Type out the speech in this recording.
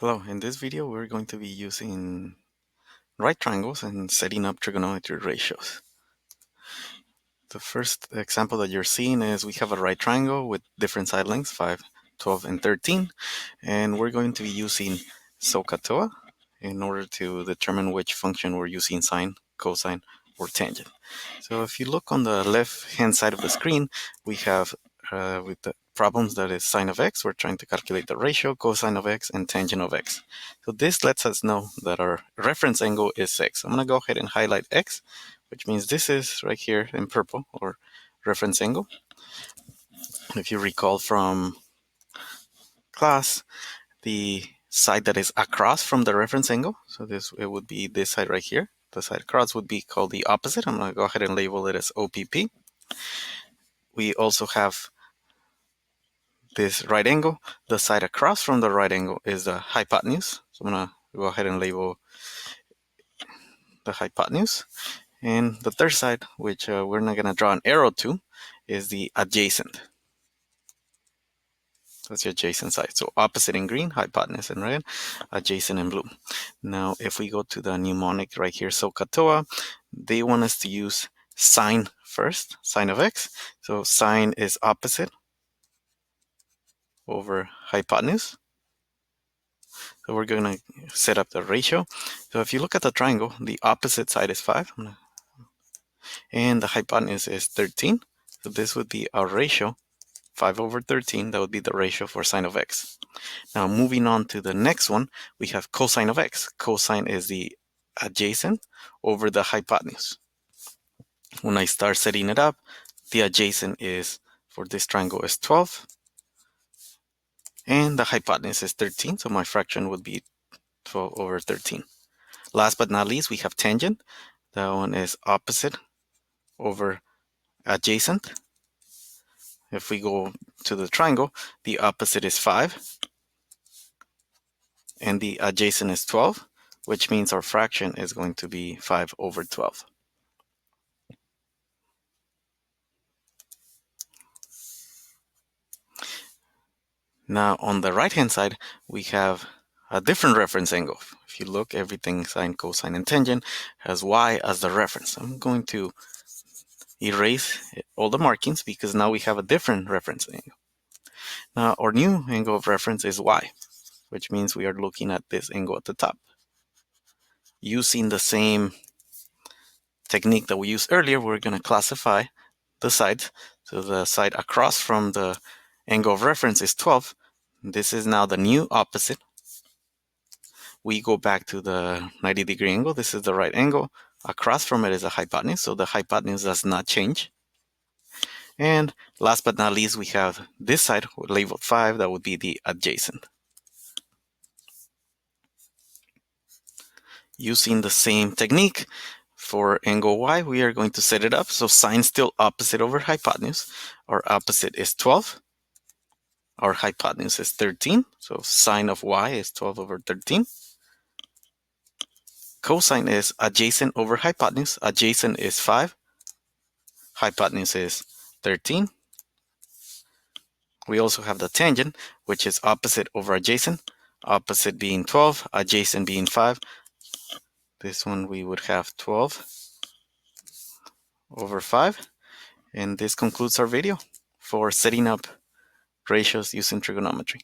Hello, in this video we're going to be using right triangles and setting up trigonometry ratios. The first example that you're seeing is we have a right triangle with different side lengths, 5, 12, and 13, and we're going to be using SOHCAHTOA in order to determine which function we're using, sine, cosine, or tangent. So if you look on the left-hand side of the screen, we have with the problems that is sine of x, we're trying to calculate the ratio, cosine of x, and tangent of x. So this lets us know that our reference angle is x. I'm going to go ahead and highlight x, which means this is right here in purple, or reference angle. And if you recall from class, the side that is across from the reference angle, so it would be this side right here. The side across would be called the opposite. I'm going to go ahead and label it as OPP. We also have this right angle. The side across from the right angle is the hypotenuse. So I'm going to go ahead and label the hypotenuse. And the third side, which we're not going to draw an arrow to, is the adjacent. That's the adjacent side. So opposite in green, hypotenuse in red, adjacent in blue. Now, if we go to the mnemonic right here, SOHCAHTOA, they want us to use sine first, sine of x. So sine is opposite over hypotenuse. So we're going to set up the ratio. So if you look at the triangle, the opposite side is 5, and the hypotenuse is 13. So this would be our ratio, 5 over 13. That would be the ratio for sine of x. Now moving on to the next one, we have cosine of x. Cosine is the adjacent over the hypotenuse. When I start setting it up, the adjacent is, for this triangle, is 12. And the hypotenuse is 13. So my fraction would be 12 over 13. Last but not least, we have tangent. That one is opposite over adjacent. If we go to the triangle, the opposite is 5 and the adjacent is 12, which means our fraction is going to be 5 over 12. Now on the right hand side, we have a different reference angle. If you look, everything sine, cosine, and tangent has y as the reference. I'm going to erase all the markings because now we have a different reference angle. Now our new angle of reference is y, which means we are looking at this angle at the top. Using the same technique that we used earlier, we're going to classify the sides. So the side across from the angle of reference is 12. This is now the new opposite. We go back to the 90-degree angle. This is the right angle. Across from it is a hypotenuse, so the hypotenuse does not change. And last but not least, we have this side labeled 5. That would be the adjacent. Using the same technique for angle y, we are going to set it up. So sine still opposite over hypotenuse. Our opposite is 12. Our hypotenuse is 13. So sine of y is 12 over 13. Cosine is adjacent over hypotenuse. Adjacent is 5. Hypotenuse is 13. We also have the tangent, which is opposite over adjacent. Opposite being 12, adjacent being 5. This one we would have 12 over 5. And this concludes our video for setting up ratios using trigonometry.